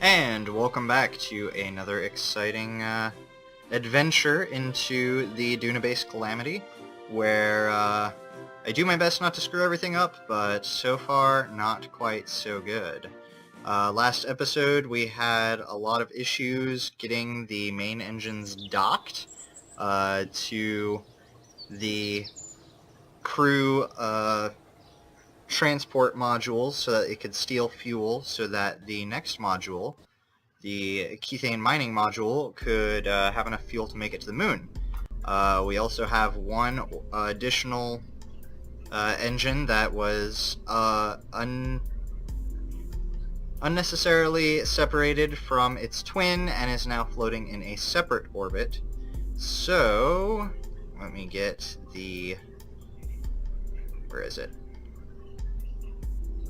And welcome back to another exciting adventure into the Duna base Calamity, where I do my best not to screw everything up, but so far not quite so good. Last episode we had a lot of issues getting the main engines docked to the crew transport modules so that it could steal fuel so that the next module, the Kethane Mining module, could have enough fuel to make it to the moon. We also have one additional engine that was unnecessarily separated from its twin and is now floating in a separate orbit. So, let me get the... where is it?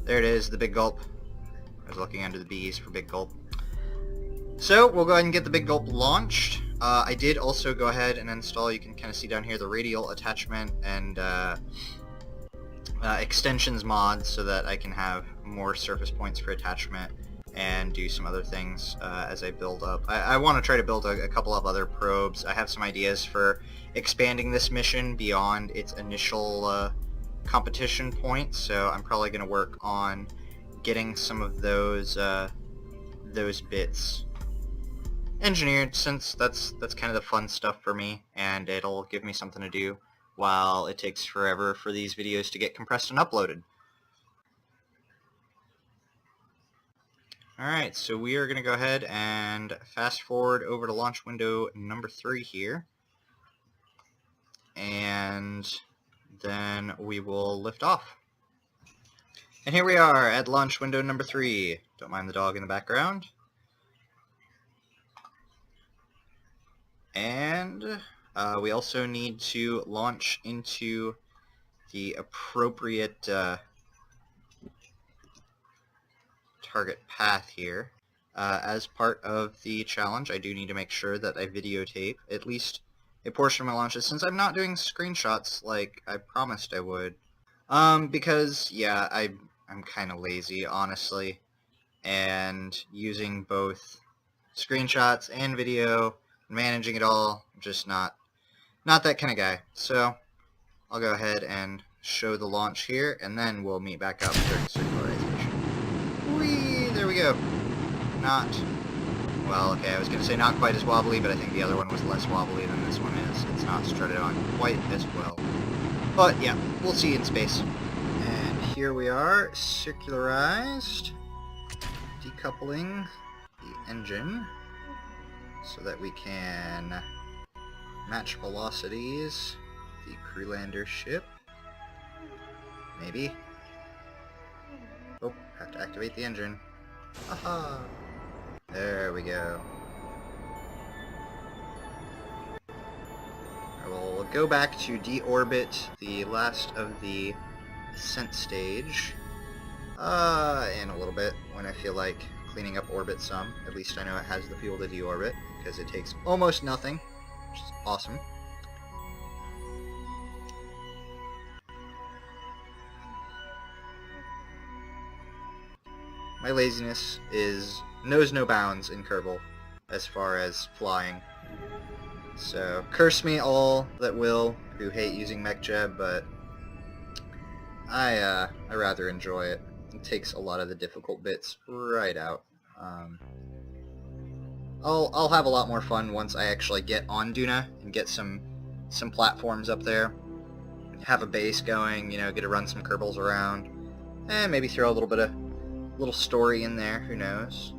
There it is, the Big Gulp. I was looking under the B's for Big Gulp. So, we'll go ahead and get the Big Gulp launched. I did also go ahead and install, you can kind of see down here, the radial attachment and extensions mod so that I can have more surface points for attachment and do some other things as I build up. I want to try to build a couple of other probes. I have some ideas for expanding this mission beyond its initial competition point, so I'm probably going to work on getting some of those bits engineered, since that's kind of the fun stuff for me, and it'll give me something to do while it takes forever for these videos to get compressed and uploaded. Alright, so we are going to go ahead and fast forward over to launch window number 3 here, and then we will lift off. And here we are at launch window number 3. Don't mind the dog in the background. And we also need to launch into the appropriate target path here. As part of the challenge, I do need to make sure that I videotape at least a portion of my launches, since I'm not doing screenshots like I promised I would. Because, yeah, I'm kind of lazy, honestly, and using both screenshots and video, managing it all, I'm just not that kind of guy. So, I'll go ahead and show the launch here, and then we'll meet back up during circularization. Whee! There we go. Not... well, okay, I was going to say not quite as wobbly, but I think the other one was less wobbly than this one is. It's not strutted on quite as well. But, yeah, we'll see in space. And here we are, circularized, decoupling the engine so that we can match velocities the crew lander ship. Maybe. Oh, have to activate the engine. Aha! There we go. I will go back to deorbit the last of the ascent stage in a little bit when I feel like cleaning up orbit some. At least I know it has the fuel to deorbit, because it takes almost nothing, which is awesome. My laziness knows no bounds in Kerbal as far as flying. So, curse me all that will who hate using MechJeb, but I rather enjoy it. It takes a lot of the difficult bits right out. I'll have a lot more fun once I actually get on Duna and get some platforms up there, have a base going, you know, get to run some Kerbals around, and maybe throw a little bit of story in there, who knows.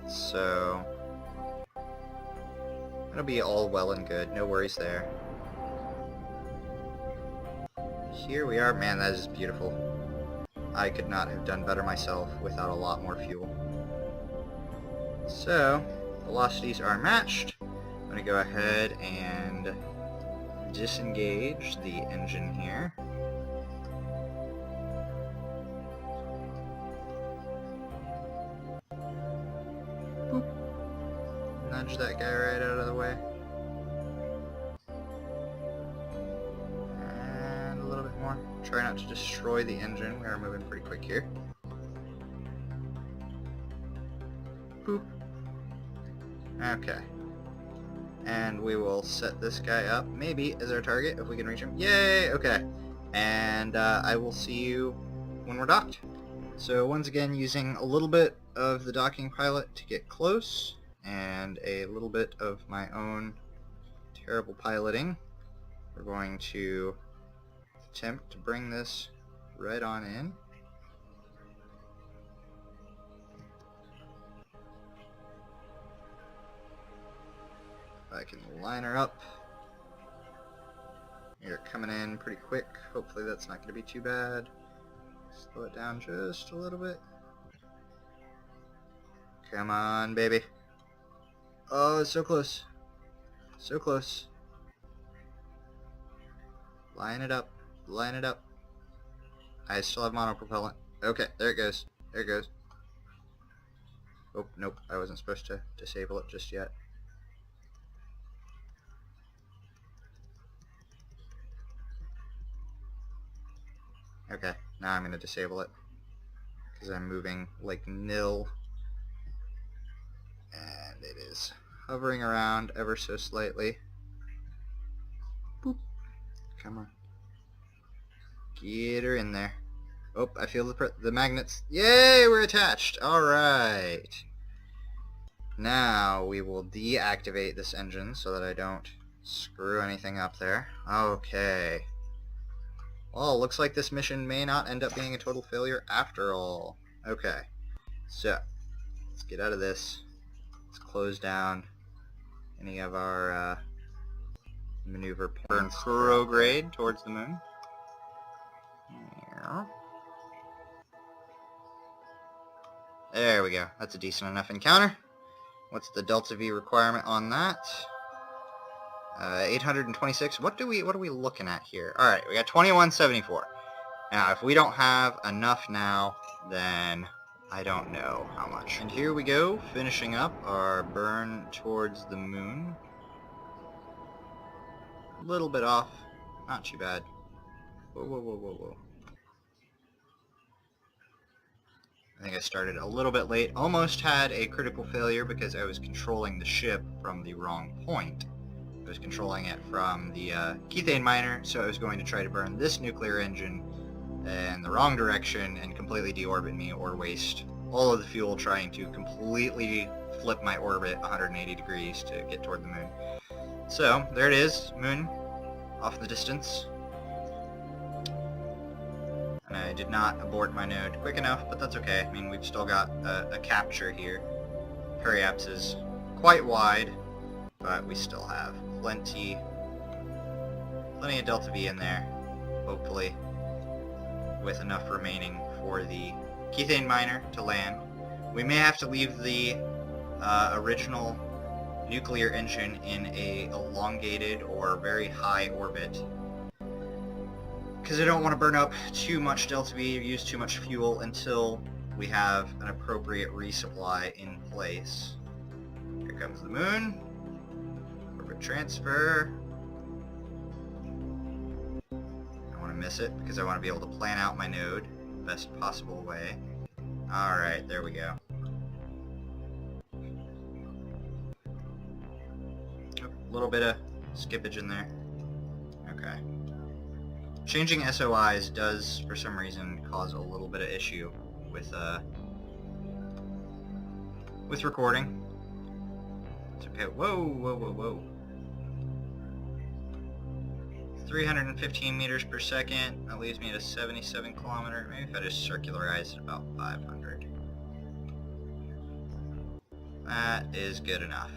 So it'll be all well and good, no worries there. Here we are. Man, that is beautiful. I could not have done better myself without a lot more fuel. So, velocities are matched. I'm going to go ahead and disengage the engine here. Boop. Nudge that guy right out of the way. And a little bit more. Try not to destroy the engine. We are moving pretty quick here. Boop. Okay. And we will set this guy up, maybe, as our target, if we can reach him. Yay! Okay. And I will see you when we're docked. So once again, using a little bit of the docking pilot to get close, and a little bit of my own terrible piloting, we're going to attempt to bring this right on in. I can line her up. You're coming in pretty quick. Hopefully that's not going to be too bad. Slow it down just a little bit. Come on, baby. Oh, it's so close. So close. Line it up. Line it up. I still have monopropellant. Okay, there it goes. There it goes. Oh, nope. I wasn't supposed to disable it just yet. Okay, now I'm going to disable it, because I'm moving like nil, and it is hovering around ever so slightly. Boop. Come on. Get her in there. Oh, I feel the magnets. Yay, we're attached. Alright. Now we will deactivate this engine so that I don't screw anything up there. Okay. Well, looks like this mission may not end up being a total failure after all. Okay, so let's get out of this. Let's close down any of our maneuver points. Burn prograde towards the moon. There we go. That's a decent enough encounter. What's the delta V requirement on that? 826. What are we looking at here? Alright, we got 2174. Now, if we don't have enough now, then I don't know how much. And here we go, finishing up our burn towards the moon. A little bit off. Not too bad. Whoa, whoa, whoa, whoa, whoa. I think I started a little bit late. Almost had a critical failure because I was controlling the ship from the wrong point. I was controlling it from the Kethane Miner, so I was going to try to burn this nuclear engine in the wrong direction and completely deorbit me, or waste all of the fuel trying to completely flip my orbit 180 degrees to get toward the moon. So, there it is, moon, off in the distance. And I did not abort my node quick enough, but that's okay. I mean, we've still got a capture here. Periapse is quite wide, but we still have plenty of delta V in there, hopefully, with enough remaining for the Kethane Miner to land. We may have to leave the original nuclear engine in a elongated or very high orbit, because I don't want to burn up too much delta V or use too much fuel until we have an appropriate resupply in place. Here comes the moon. Orbit transfer. I don't want to miss it because I want to be able to plan out my node the best possible way. Alright, there we go. A little bit of skippage in there. Okay. Changing SOIs does, for some reason, cause a little bit of issue with recording. It's okay. Whoa, whoa, whoa, whoa. 315 meters per second. That leaves me at a 77 kilometer. Maybe if I just circularize at about 500. That is good enough.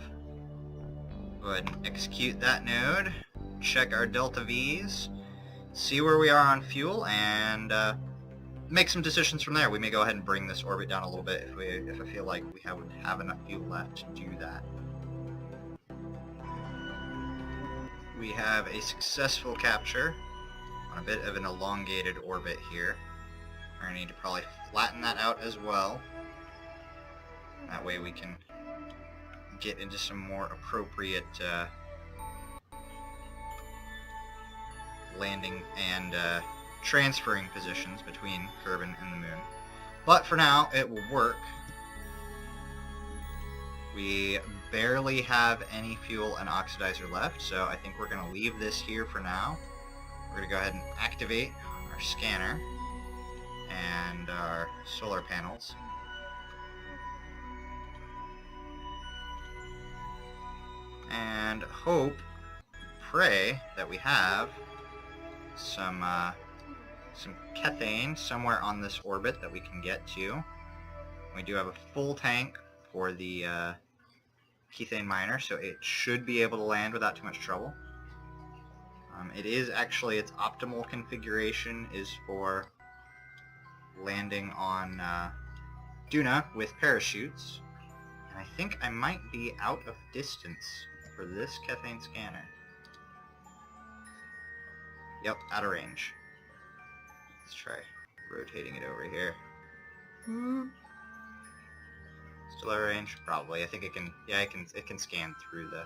Go ahead and execute that node. Check our delta V's. See where we are on fuel, and make some decisions from there. We may go ahead and bring this orbit down a little bit if I feel like we would have enough fuel left to do that. We have a successful capture on a bit of an elongated orbit here. We're going to need to probably flatten that out as well. That way we can get into some more appropriate landing and transferring positions between Kerbin and the moon. But for now, it will work. We barely have any fuel and oxidizer left, so I think we're going to leave this here for now. We're going to go ahead and activate our scanner and our solar panels. And hope, pray that we have some Kethane somewhere on this orbit that we can get to. We do have a full tank for the Kethane Miner, so it should be able to land without too much trouble. It is actually, its optimal configuration is for landing on Duna with parachutes. And I think I might be out of distance for this Kethane scanner. Yep, out of range. Let's try rotating it over here. Still out of range? Probably. I think it can, yeah, it can scan through the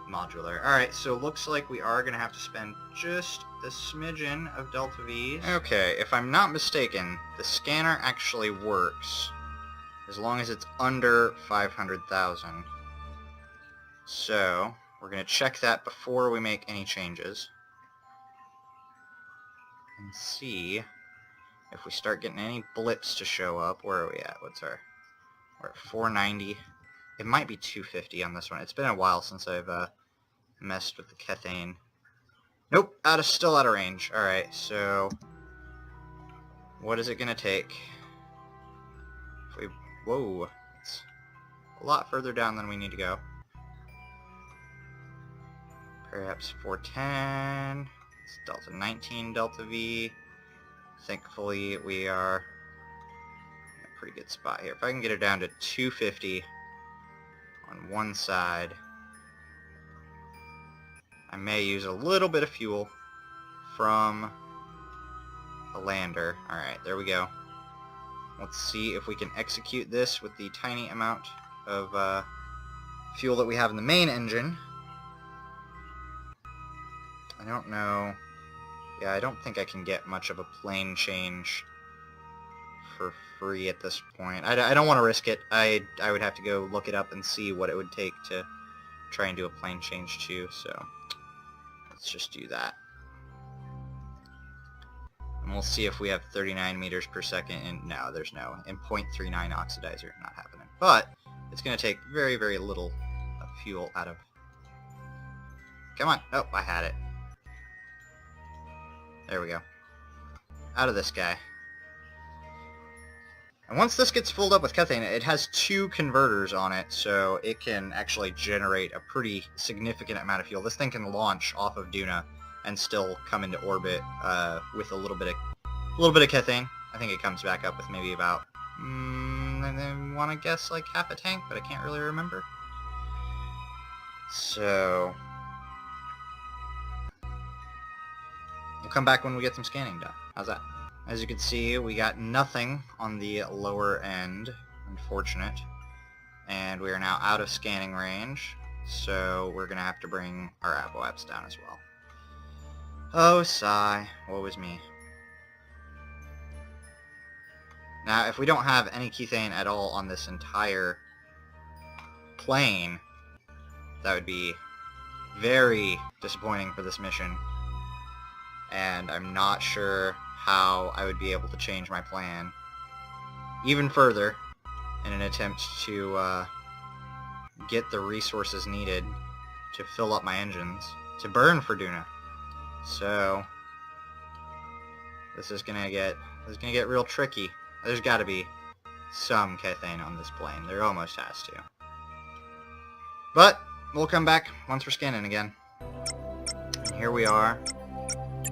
modular. Alright, so looks like we are going to have to spend just a smidgen of Delta V's. Okay, if I'm not mistaken, the scanner actually works as long as it's under 500,000. So, we're going to check that before we make any changes. And see if we start getting any blips to show up. Where are we at? We're at 490. It might be 250 on this one. It's been a while since I've messed with the Kethane. Nope, still out of range. Alright, so what is it going to take? Whoa, it's a lot further down than we need to go. Perhaps 410. It's Delta 19, Delta V. Thankfully, we are in a pretty good spot here. If I can get it down to 250 on one side, I may use a little bit of fuel from the lander. Alright, there we go. Let's see if we can execute this with the tiny amount of fuel that we have in the main engine. I don't know. Yeah, I don't think I can get much of a plane change for free at this point. I don't want to risk it. I would have to go look it up and see what it would take to try and do a plane change too, so let's just do that. And we'll see if we have 39 meters per second, and no, there's no. And 0.39 oxidizer, not happening. But it's going to take very, very little fuel out of... Come on. Oh, I had it. There we go. Out of this guy. And once this gets filled up with Kethane, it has 2 converters on it, so it can actually generate a pretty significant amount of fuel. This thing can launch off of Duna and still come into orbit with a little bit of Kethane. I think it comes back up with maybe about, I want to guess like half a tank, but I can't really remember. So we'll come back when we get some scanning done. How's that? As you can see, we got nothing on the lower end, unfortunate, and we are now out of scanning range, so we're going to have to bring our avoapps down as well. Oh, sigh. Woe is me. Now, if we don't have any Kethane at all on this entire plane, that would be very disappointing for this mission, and I'm not sure how I would be able to change my plan even further in an attempt to get the resources needed to fill up my engines to burn for Duna. So this is gonna get real tricky. There's got to be some Kethane on this plane. There almost has to. But we'll come back once we're scanning again. And here we are,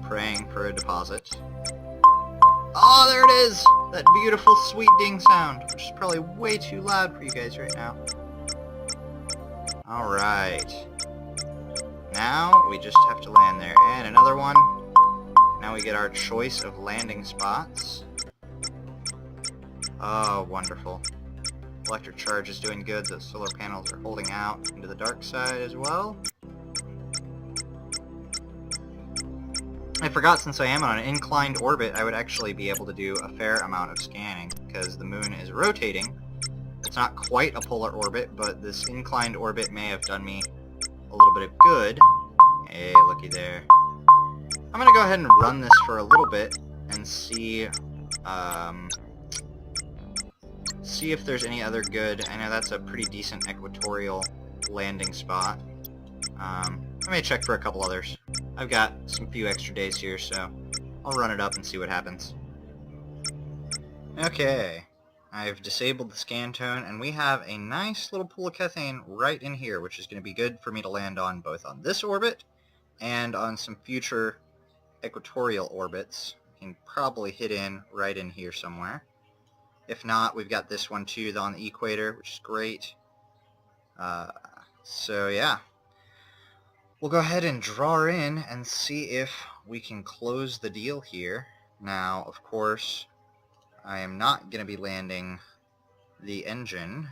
praying for a deposit. Oh, there it is! That beautiful, sweet ding sound, which is probably way too loud for you guys right now. Alright. Now, we just have to land there. And another one. Now we get our choice of landing spots. Oh, wonderful. Electric charge is doing good. The solar panels are holding out into the dark side as well. I forgot, since I am on an inclined orbit, I would actually be able to do a fair amount of scanning, because the moon is rotating It's not quite a polar orbit, but this inclined orbit may have done me a little bit of good. Hey, looky there. I'm gonna go ahead and run this for a little bit and see if there's any other good. I know that's a pretty decent equatorial landing spot. I may check for a couple others. I've got some few extra days here, so I'll run it up and see what happens. Okay, I've disabled the scan tone, and we have a nice little pool of Kethane right in here, which is going to be good for me to land on both on this orbit and on some future equatorial orbits. I can probably hit in right in here somewhere. If not, we've got this one too on the equator, which is great. So yeah, we'll go ahead and draw her in and see if we can close the deal here. Now, of course, I am not going to be landing the engine.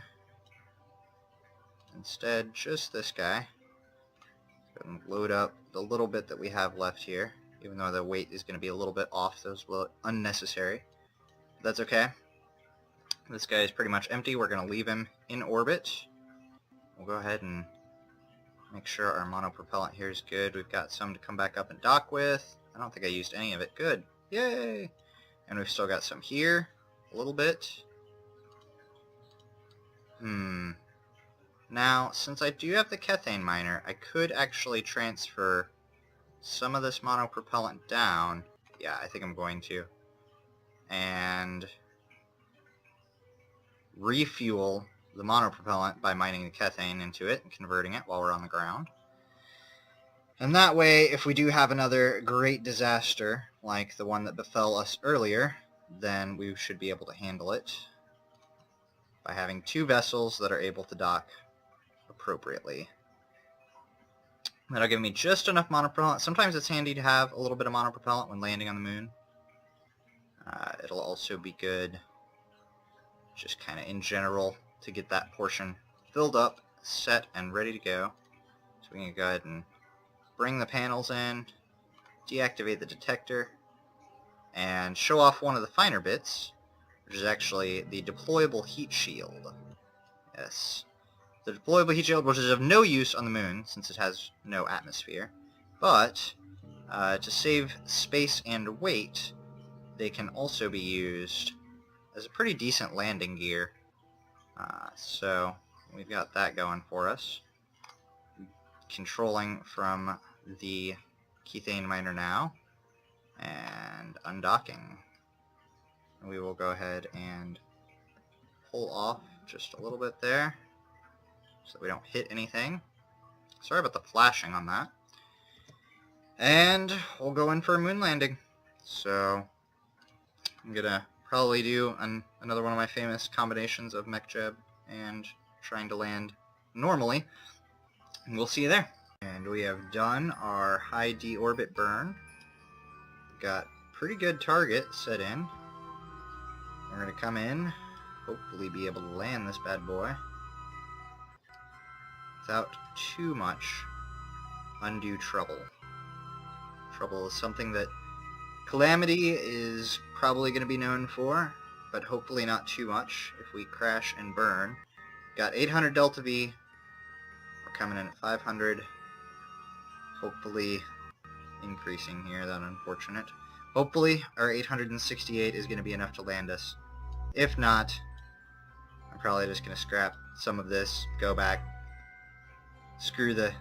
Instead, just this guy. Go ahead and load up the little bit that we have left here, even though the weight is going to be a little bit off. Those will unnecessary. That's okay. This guy is pretty much empty. We're going to leave him in orbit. We'll go ahead and make sure our monopropellant here is good. We've got some to come back up and dock with. I don't think I used any of it. Good. Yay! And we've still got some here. A little bit. Now, since I do have the Kethane Miner, I could actually transfer some of this monopropellant down. Yeah, I think I'm going to. And refuel the monopropellant by mining the Kethane into it and converting it while we're on the ground. And that way, if we do have another great disaster, like the one that befell us earlier, then we should be able to handle it by having two vessels that are able to dock appropriately. That'll give me just enough monopropellant. Sometimes it's handy to have a little bit of monopropellant when landing on the moon. It'll also be good, just kind of in general, to get that portion filled up, set, and ready to go. So we can go ahead and bring the panels in, deactivate the detector, and show off one of the finer bits, which is actually the deployable heat shield. Yes. The deployable heat shield, which is of no use on the moon, since it has no atmosphere, but to save space and weight, they can also be used as a pretty decent landing gear. So we've got that going for us. Controlling from the Kethane Miner now, and undocking. We will go ahead and pull off just a little bit there, so we don't hit anything. Sorry about the flashing on that. And we'll go in for a moon landing. So I'm gonna probably do another one of my famous combinations of mech jeb and trying to land normally. And we'll see you there. And we have done our high deorbit burn. Got pretty good target set in. We're going to come in, hopefully be able to land this bad boy without too much undue trouble. Trouble is something that Calamity is probably going to be known for, but hopefully not too much if we crash and burn. Got 800 Delta V. We're coming in at 500. Hopefully increasing here, that's unfortunate. Hopefully our 868 is going to be enough to land us. If not, I'm probably just going to scrap some of this, go back, screw the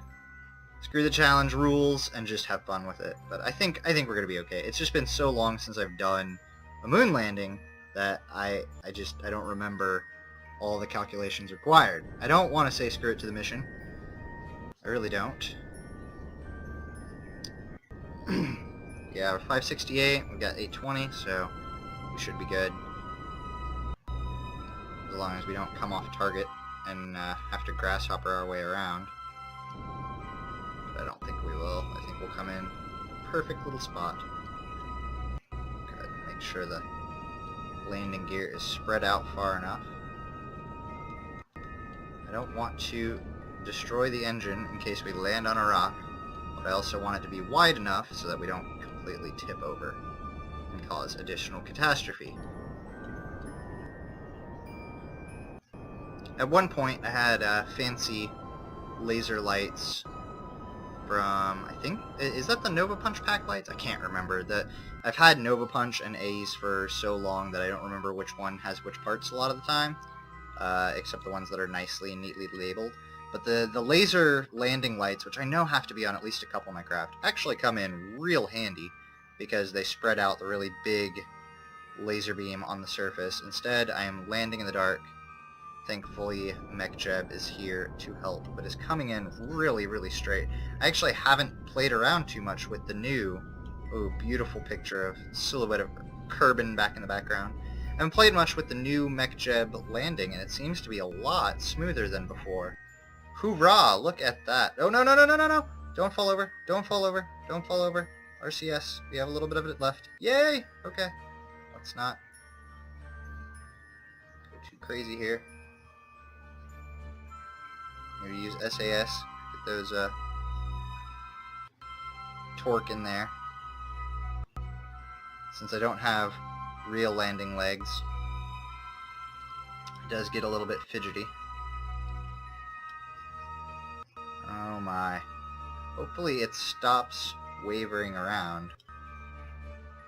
challenge rules, and just have fun with it. But I think we're going to be okay. It's just been so long since I've done a moon landing that I don't remember all the calculations required. I don't want to say screw it to the mission. I really don't. Yeah, we're 568, we got 820, so we should be good. As long as we don't come off target and have to grasshopper our way around. But I don't think we will. I think we'll come in perfect little spot. Good. Make sure the landing gear is spread out far enough. I don't want to destroy the engine in case we land on a rock, but I also want it to be wide enough so that we don't completely tip over and cause additional catastrophe. At one point, I had fancy laser lights from, I think, is that the Nova Punch pack lights? I can't remember. I've had Nova Punch and A's for so long that I don't remember which one has which parts a lot of the time, except the ones that are nicely and neatly labeled. But the laser landing lights, which I know have to be on at least a couple of my craft, actually come in real handy because they spread out the really big laser beam on the surface. Instead, I am landing in the dark. Thankfully, MechJeb is here to help, but is coming in really, really straight. I actually haven't played around too much with the new, beautiful picture of silhouette of Kerbin back in the background. I haven't played much with the new MechJeb landing, and it seems to be a lot smoother than before. Hoorah! Look at that. Oh, no, no, no, no, no, no! Don't fall over. Don't fall over. Don't fall over. RCS. We have a little bit of it left. Yay! Okay. Let's not go too crazy here. Maybe use SAS. Get those torque in there. Since I don't have real landing legs, it does get a little bit fidgety. Oh my. Hopefully it stops wavering around.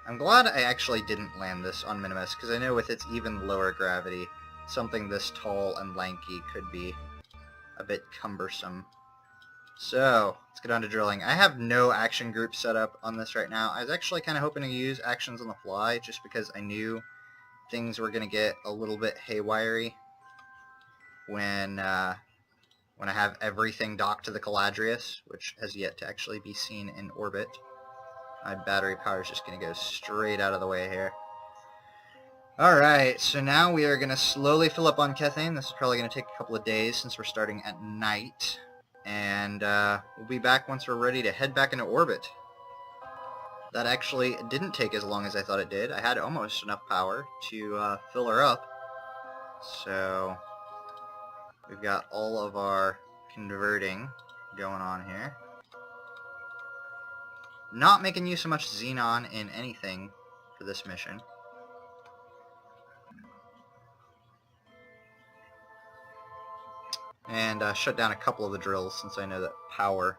I'm glad I actually didn't land this on Minimus, because I know with its even lower gravity, something this tall and lanky could be a bit cumbersome. So, let's get on to drilling. I have no action group set up on this right now. I was actually kind of hoping to use actions on the fly, just because I knew things were going to get a little bit haywire when I have everything docked to the Caladrius, which has yet to actually be seen in orbit. My battery power is just going to go straight out of the way here. Alright, so now we are going to slowly fill up on Kethane. This is probably going to take a couple of days since we're starting at night. And we'll be back once we're ready to head back into orbit. That actually didn't take as long as I thought it did. I had almost enough power to fill her up. So we've got all of our converting going on here. Not making use of much xenon in anything for this mission. And shut down a couple of the drills since I know that power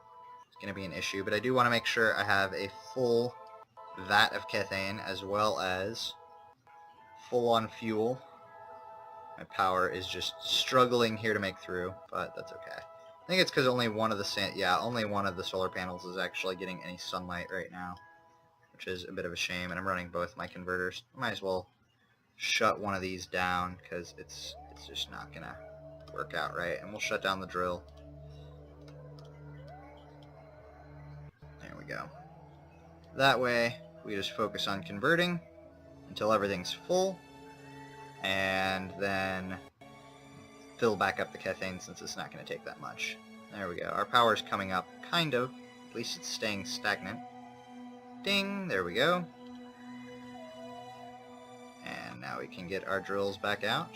is going to be an issue. But I do want to make sure I have a full vat of Kethane as well as full on fuel. My power is just struggling here to make through, but that's okay. I think it's because only one of the only one of the solar panels is actually getting any sunlight right now, which is a bit of a shame. And I'm running both my converters. I might as well shut one of these down because it's just not gonna work out right, and we'll shut down the drill. There we go. That way we just focus on converting until everything's full, and then fill back up the Kethane since it's not going to take that much. There we go. Our power's coming up, kind of. At least it's staying stagnant. Ding! There we go. And now we can get our drills back out.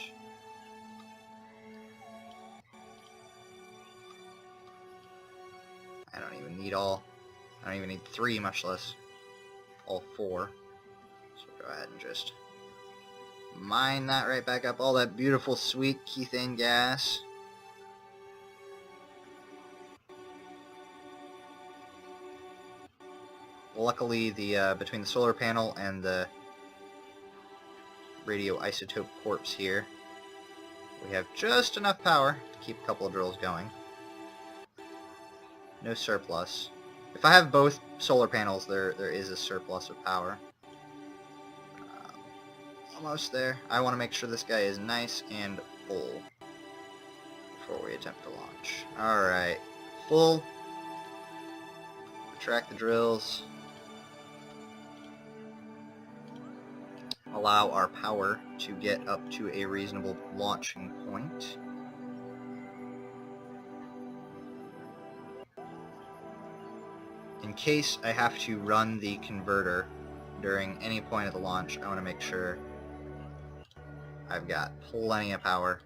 I don't even need 3, much less all 4. So go ahead and just mine that right back up. All that beautiful, sweet Kethane gas. Luckily, between the solar panel and the radioisotope corpse here, we have just enough power to keep a couple of drills going. No surplus. If I have both solar panels, there is a surplus of power. Almost there. I want to make sure this guy is nice and full before we attempt to launch. Alright. Full. Retract the drills. Allow our power to get up to a reasonable launching point. In case I have to run the converter during any point of the launch, I want to make sure I've got plenty of power.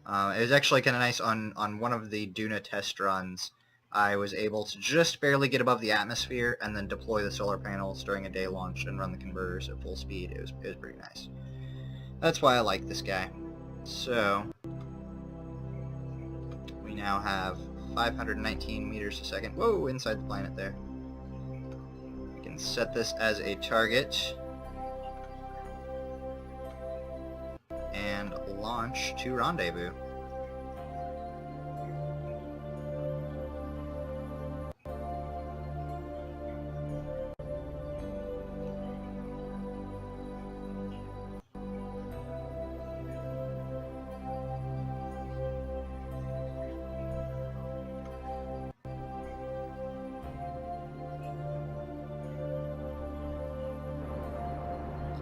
It was actually kind of nice on one of the Duna test runs. I was able to just barely get above the atmosphere and then deploy the solar panels during a day launch and run the converters at full speed. It was pretty nice. That's why I like this guy. So, now have 519 meters a second. Whoa, inside the planet there. We can set this as a target and launch to rendezvous.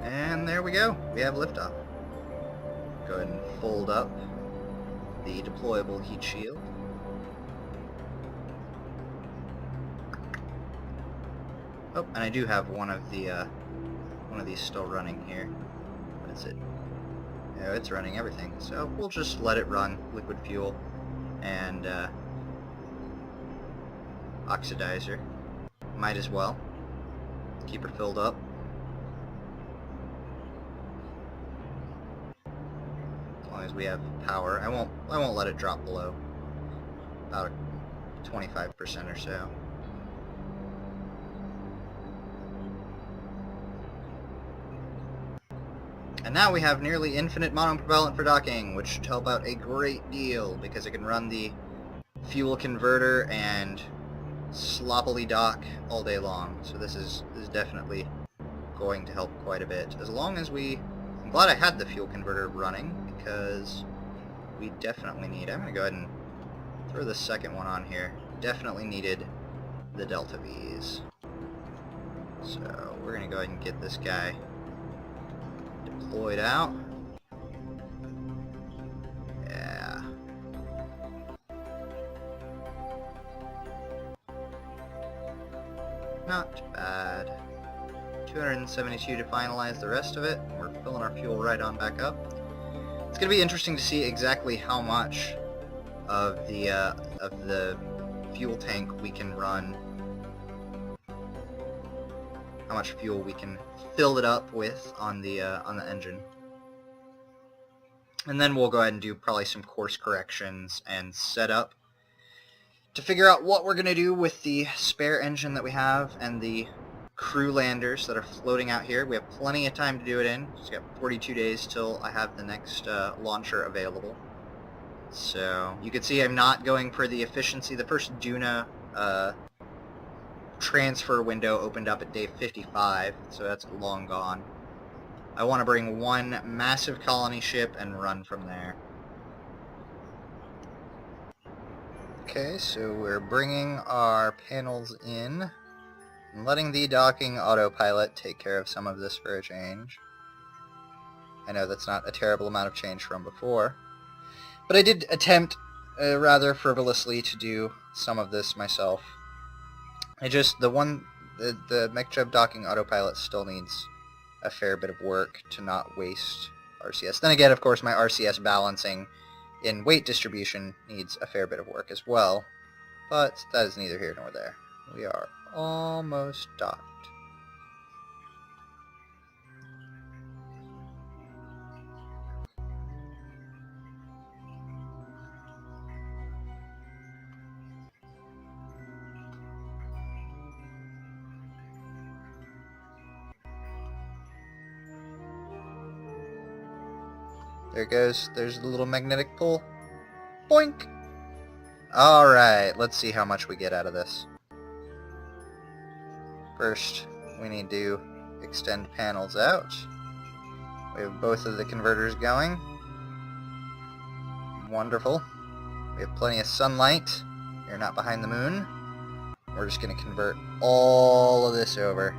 And there we go. We have liftoff. Go ahead and fold up the deployable heat shield. Oh, and I do have one of these still running here. What is it? Yeah, it's running everything. So we'll just let it run liquid fuel and oxidizer. Might as well keep her filled up. As long as we have power, I won't let it drop below about 25% or so. And now we have nearly infinite monopropellant for docking, which should help out a great deal because it can run the fuel converter and sloppily dock all day long. So this is definitely going to help quite a bit. As long as I'm glad I had the fuel converter running because we definitely need. I'm going to go ahead and throw the second one on here. Definitely needed the Delta V's. So we're going to go ahead and get this guy deployed out. Yeah. Not bad. 272 to finalize the rest of it. We're filling our fuel right on back up. It's going to be interesting to see exactly how much of the fuel tank we can run, how much fuel we can fill it up with on the engine. And then we'll go ahead and do probably some course corrections and setup to figure out what we're going to do with the spare engine that we have and the crew landers that are floating out here. We have plenty of time to do it in. Just got 42 days till I have the next launcher available. So you can see I'm not going for the efficiency. The first Duna transfer window opened up at day 55, so that's long gone. I want to bring one massive colony ship and run from there. Okay, so we're bringing our panels in and letting the docking autopilot take care of some of this for a change. I know that's not a terrible amount of change from before, but I did attempt rather frivolously to do some of this myself. The MechJeb docking autopilot still needs a fair bit of work to not waste RCS. Then again, of course, my RCS balancing in weight distribution needs a fair bit of work as well, but that is neither here nor there. We are almost docked. There it goes. There's the little magnetic pull. Boink! Alright, let's see how much we get out of this. First, we need to extend panels out. We have both of the converters going. Wonderful. We have plenty of sunlight. We're not behind the moon. We're just going to convert all of this over.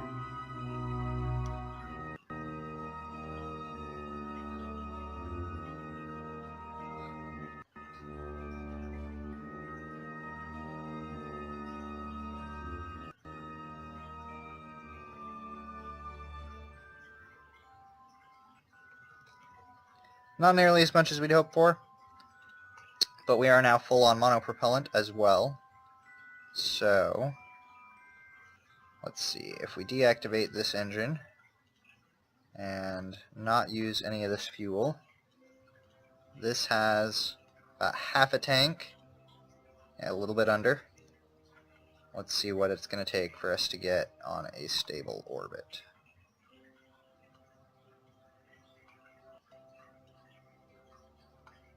Not nearly as much as we'd hoped for, but we are now full on monopropellant as well. So, let's see, if we deactivate this engine and not use any of this fuel, this has about half a tank Yeah, a little bit under. Let's see what it's going to take for us to get on a stable orbit.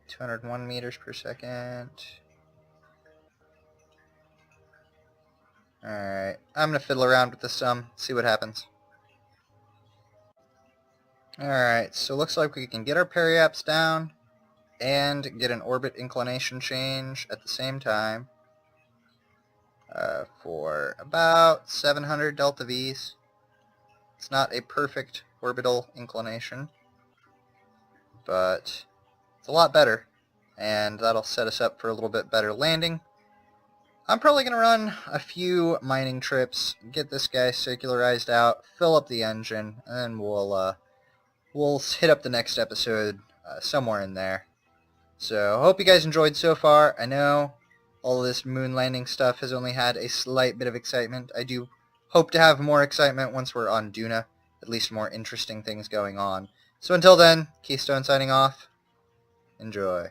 (201 meters per second). Alright, I'm going to fiddle around with this some, see what happens. Alright, so looks like we can get our periaps down and get an orbit inclination change at the same time for about 700 delta V's. It's not a perfect orbital inclination, but it's a lot better, and that'll set us up for a little bit better landing. I'm probably going to run a few mining trips, get this guy circularized out, fill up the engine, and we'll hit up the next episode somewhere in there. So I hope you guys enjoyed so far. I know all this moon landing stuff has only had a slight bit of excitement. I do hope to have more excitement once we're on Duna, at least more interesting things going on. So until then, Keystone signing off. Enjoy.